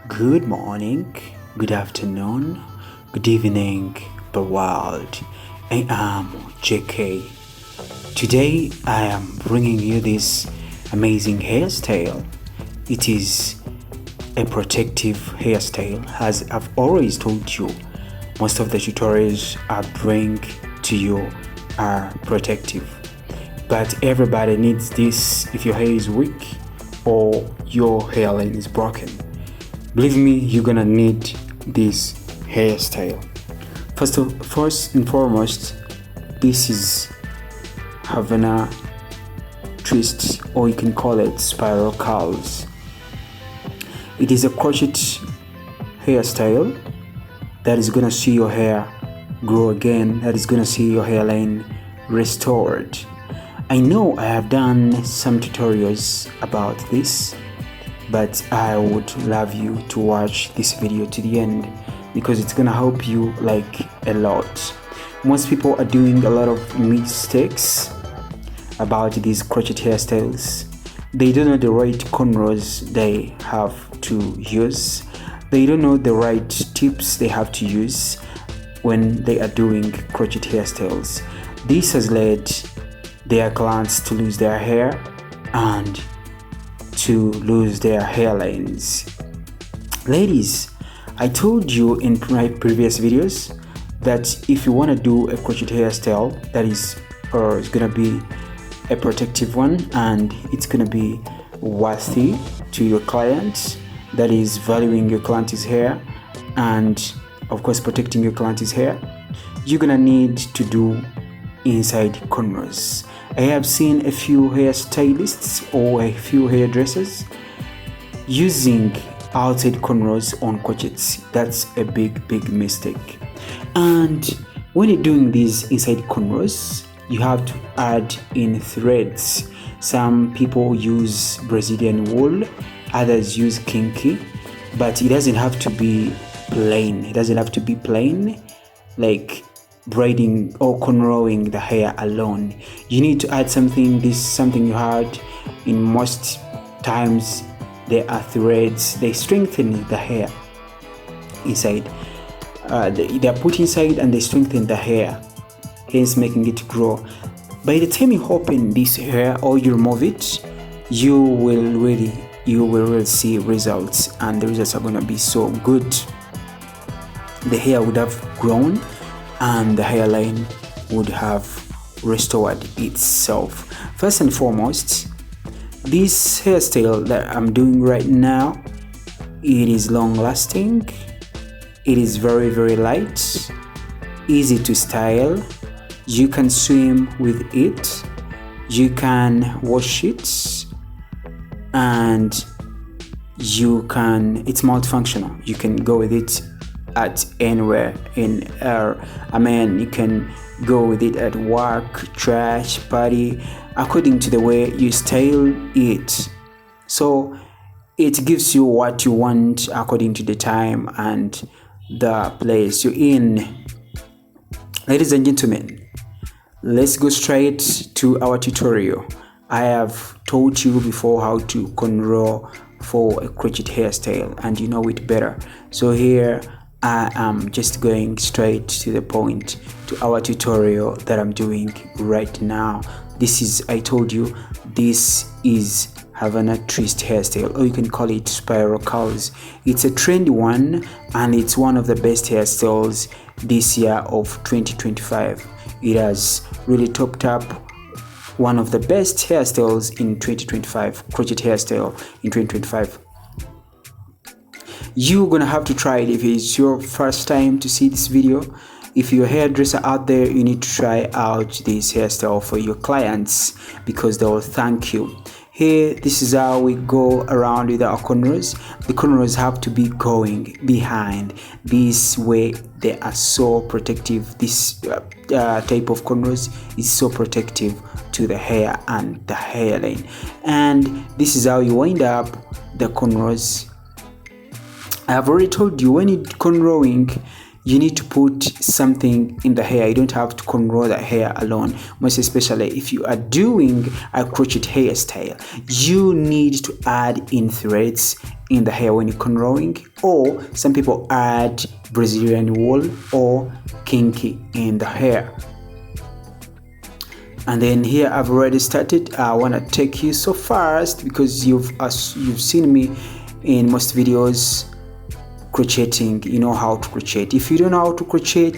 Good morning, good afternoon, good evening, the world. I am JK. Today I am bringing you this amazing hairstyle. It is a protective hairstyle. As I've always told you, most of the tutorials I bring to you are protective. But everybody needs this if your hair is weak or your hairline is broken. Believe me, you're gonna need this hairstyle. First and foremost, this is Havana twists, or you can call it spiral curls. It is a crochet hairstyle that is gonna see your hair grow again, that is gonna see your hairline restored. I know I have done some tutorials about this, but I would love you to watch this video to the end because it's gonna help you like a lot. Most people are doing a lot of mistakes about these crochet hairstyles. They don't know the right cornrows they have to use. They don't know the right tips they have to use when they are doing crochet hairstyles. This has led their clients to lose their hair and to lose their hairlines. Ladies, I told you in my previous videos that if you want to do a crochet hairstyle that is it's gonna be a protective one and it's gonna be worthy to your client, that is valuing your client's hair and of course protecting your client's hair, you're gonna need to do inside cornrows. I have seen a few hairstylists or a few hairdressers using outside cornrows on crochets. That's a big mistake. And when you're doing these inside cornrows, you have to add in threads. Some people use Brazilian wool, others use kinky, but it doesn't have to be plain. It doesn't have to be plain like braiding or cornrowing the hair alone. You need to add something. This is something you had in most times. There are threads. They strengthen the hair inside. They are put inside and they strengthen the hair, hence making it grow. By the time you open this hair or you remove it, you will really see results, and the results are gonna be so good. The hair would have grown and the hairline would have restored itself. First and foremost, this hairstyle that I'm doing right now, it is long lasting, it is very light, easy to style. You can swim with it, you can wash it, and it's multifunctional. You can go with it at anywhere in you can go with it at work, church, party, according to the way you style it. So it gives you what you want according to the time and the place you're in. Ladies and gentlemen, let's go straight to our tutorial. I have taught you before how to cornrow for a crochet hairstyle and you know it better. So here I am just going straight to the point, to our tutorial that I'm doing right now. I told you, this is Havana twist hairstyle, or you can call it spiral curls. It's a trendy one and it's one of the best hairstyles this year of 2025. It has really topped up one of the best hairstyles in 2025, crochet hairstyle in 2025. You're gonna have to try it if it's your first time to see this video. If you're a hairdresser out there, you need to try out this hairstyle for your clients because they will thank you. Here, this is how we go around with our cornrows. The cornrows have to be going behind. This way, they are so protective. This type of cornrows is so protective to the hair and the hairline. And this is how you wind up the cornrows. I have already told you, when you're cornrowing, you need to put something in the hair. You don't have to cornrow the hair alone, most especially if you are doing a crochet hairstyle. You need to add in threads in the hair when you're cornrowing, or some people add Brazilian wool or kinky in the hair. And then here I've already started. I want to take you so fast because you've seen me in most videos crocheting. You know how to crochet. If you don't know how to crochet,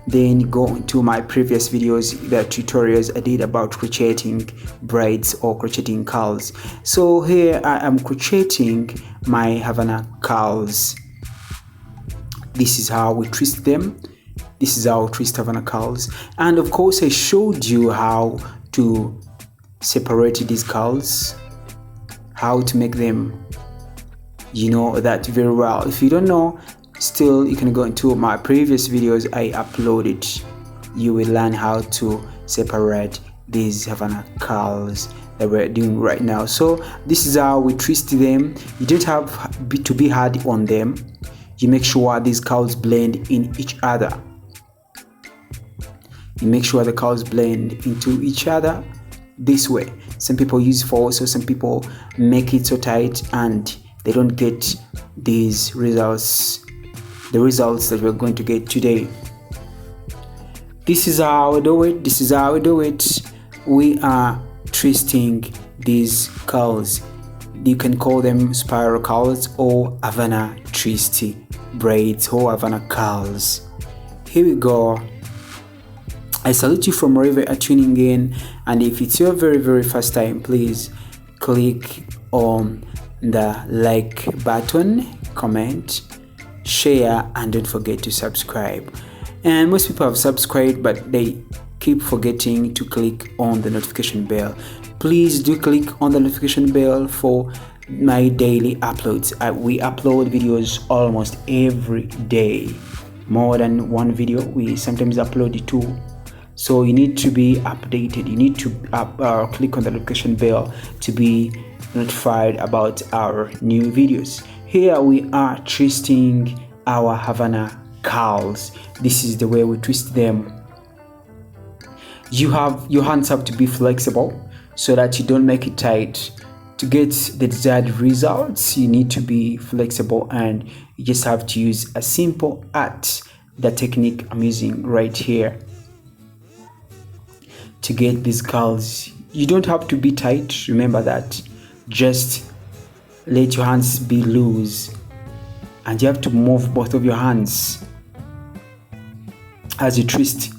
then go into my previous videos, the tutorials I did about crocheting braids or crocheting curls. So here I am crocheting my Havana curls. This is how we twist them. This is how I twist Havana curls. And of course I showed you how to separate these curls, how to make them. You know that very well. If you don't know, still you can go into my previous videos I uploaded. You will learn how to separate these Havana curls that we're doing right now. So this is how we twist them. You don't have to be hard on them. You make sure these curls blend in each other. You make sure the curls blend into each other this way. Some people use force, so some people make it so tight and they don't get these results, the results that we're going to get today. This is how we do it. This is how we do it. We are twisting these curls. You can call them spiral curls or Havana twisty braids or Havana curls. Here we go. I salute you from wherever you are tuning in, and if it's your very first time, please click on the like button, comment, share, and don't forget to subscribe. And most people have subscribed, but they keep forgetting to click on the notification bell. Please do click on the notification bell for my daily uploads. We upload videos almost every day, more than one video. We sometimes upload 2. So you need to be updated. You need to click on the notification bell to be notified about our new videos. Here we are twisting our Havana curls. This is the way we twist them. Your hands have to be flexible so that you don't make it tight. To get the desired results, you need to be flexible, and you just have to use a simple art, the technique I'm using right here to get these curls. You don't have to be tight, remember that. Just let your hands be loose, and you have to move both of your hands as you twist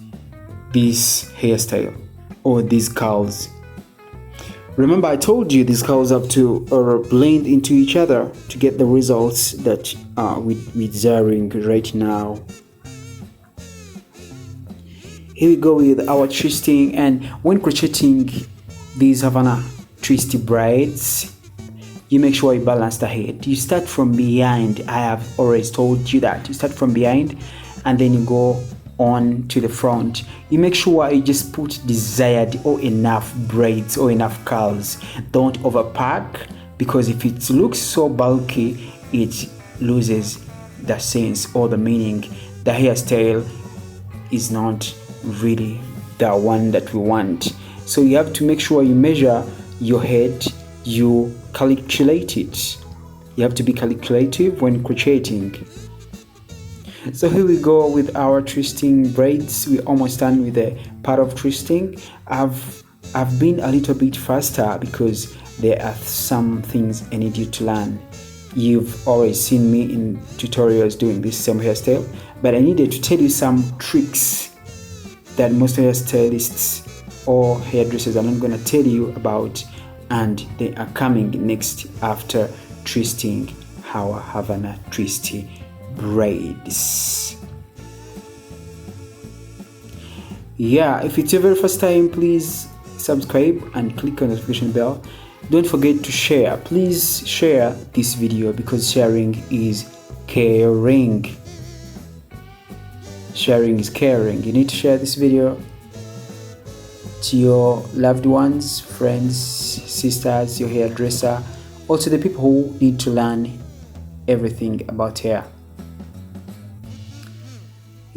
this hairstyle or these curls. Remember, I told you these curls have to blend into each other to get the results that we're desiring right now. Here we go with our twisting, and when crocheting these Havana twisty braids, you make sure you balance the head. You start from behind. I have always told you that. You start from behind and then you go on to the front. You make sure you just put desired or enough braids or enough curls. Don't overpack, because if it looks so bulky, it loses the sense or the meaning. The hairstyle is not really the one that we want. So you have to make sure you measure your head, you calculate it. You have to be calculative when crocheting. So here we go with our twisting braids. We're almost done with the part of twisting. I've been a little bit faster because there are some things I need you to learn. You've always seen me in tutorials doing this same hairstyle, but I needed to tell you some tricks that most hairstylists or hairdressers are not going to tell you about, and they are coming next after twisting our Havana twisty braids. Yeah, if it's your very first time, please subscribe and click on the notification bell. Don't forget to share. Please share this video, because sharing is caring. Sharing is caring. You need to share this video to your loved ones, friends, sisters, your hairdresser, also the people who need to learn everything about hair.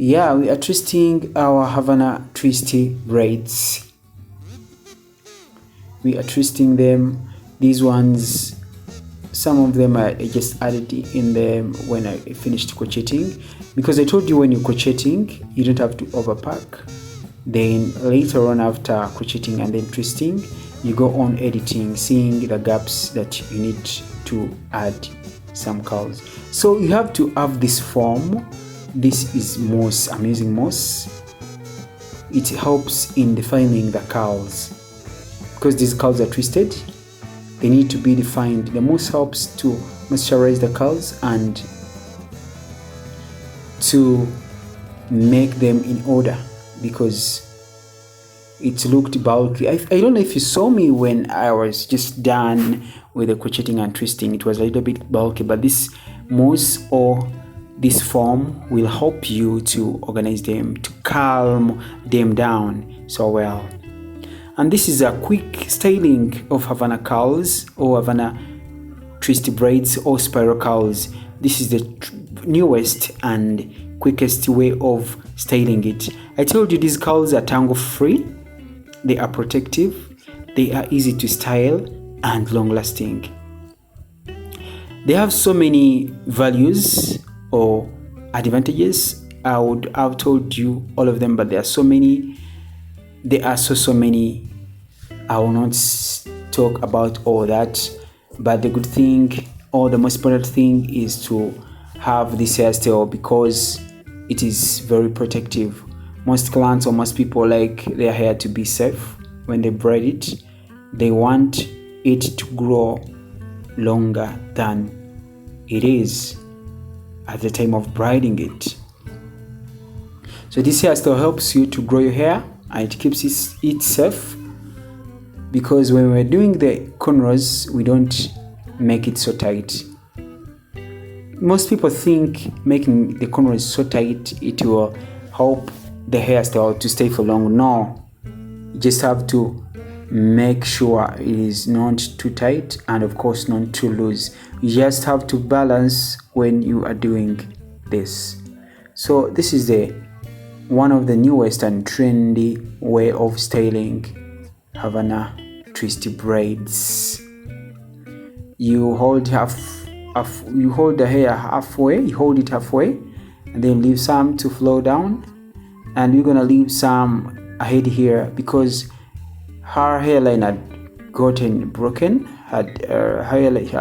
Yeah, we are twisting our Havana twisty braids. We are twisting them. These ones, some of them I just added in them when I finished crocheting, because I told you when you're crocheting you don't have to overpack. Then later on, after crocheting and then twisting, you go on editing, seeing the gaps that you need to add some curls. So you have to have this form. This is moss. I'm using moss. It helps in defining the curls, because these curls are twisted. They need to be defined. The moss helps to moisturize the curls and to make them in order, because it looked bulky. I don't know if you saw me when I was just done with the crocheting and twisting. It was a little bit bulky, but this moss or this form will help you to organize them, to calm them down so well. And this is a quick styling of Havana curls or Havana twisty braids or spiral curls. This is the newest and quickest way of styling it. I told you these curls are tangle free, they are protective, they are easy to style and long lasting. They have so many values or advantages. I would have told you all of them, but there are so many. There are so many. I will not talk about all that, but the good thing or the most important thing is to have this hairstyle, because it is very protective. Most clients or most people like their hair to be safe when they braid it. They want it to grow longer than it is at the time of braiding it. So this hairstyle helps you to grow your hair and it keeps it safe, because when we're doing the cornrows, we don't make it so tight. Most people think making the cornrows so tight it will help the hairstyle to stay for long. No, you just have to make sure it is not too tight and of course not too loose. You just have to balance when you are doing this. So this is the one of the newest and trendy way of styling Havana twisty braids. You hold the hair halfway, you hold it halfway and then leave some to flow down, and we're gonna leave some ahead here because her hairline had gotten broken,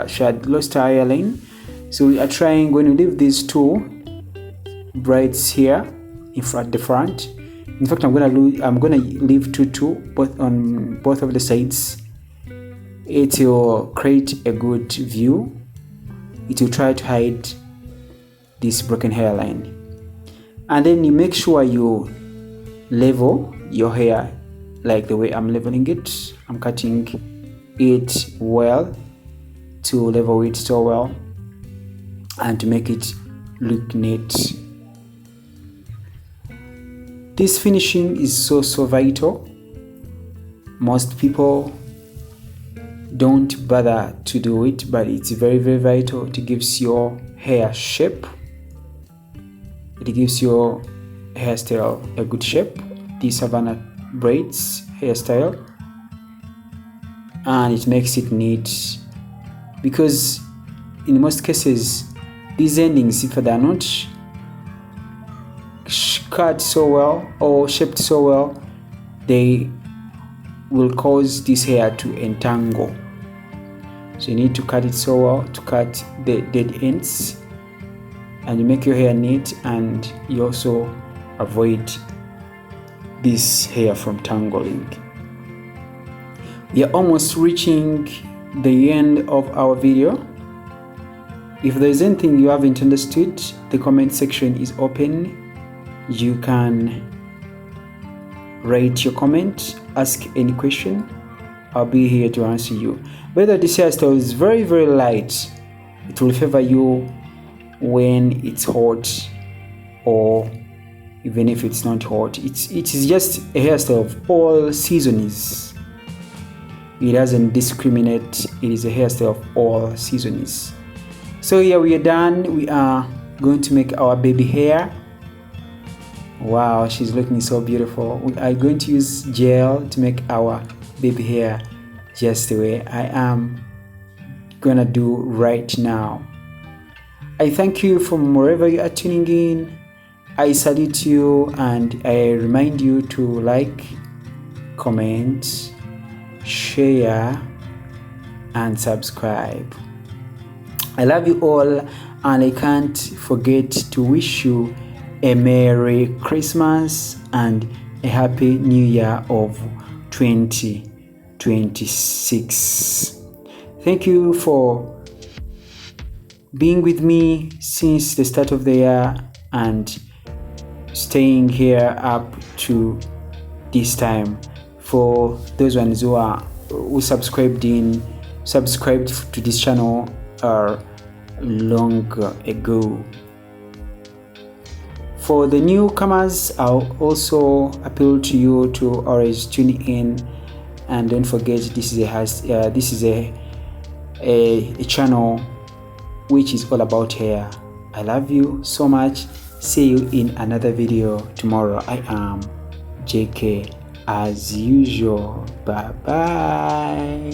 she had lost her hairline. So we are trying, when we leave these two braids here in front, the front. In fact, I'm gonna leave two both on both of the sides. It will create a good view. It will try to hide this broken hairline, and then you make sure you level your hair like the way I'm leveling it. I'm cutting it well to level it so well and to make it look neat. This finishing is so vital. Most people don't bother to do it, but it's very vital. It gives your hair shape. It gives your hairstyle a good shape. This Havana braids hairstyle, and it makes it neat, because in most cases these endings, if they are not cut so well or shaped so well, they will cause this hair to entangle. So you need to cut it so well to cut the dead ends, and you make your hair neat, and you also avoid this hair from tangling. We are almost reaching the end of our video. If there is anything you haven't understood, the comment section is open. You can write your comment, ask any question. I'll be here to answer you. Whether this hairstyle is very light, it will favor you when it's hot, or even if it's not hot. It is just a hairstyle of all seasons. It doesn't discriminate. It is a hairstyle of all seasons. So here we are done. We are going to make our baby hair. Wow, she's looking so beautiful. We are going to use gel to make our baby hair just the way I am gonna do right now. I thank you from wherever you are tuning in. I salute you and I remind you to like, comment, share, and subscribe. I love you all, and I can't forget to wish you a Merry Christmas and a Happy New Year of 2026. Thank you for being with me since the start of the year and staying here up to this time. For those ones who subscribed to this channel long ago. For the newcomers, I'll also appeal to you to always tune in, and don't forget this is a channel which is all about hair. I love you so much. See you in another video tomorrow. I am JK as usual. Bye bye.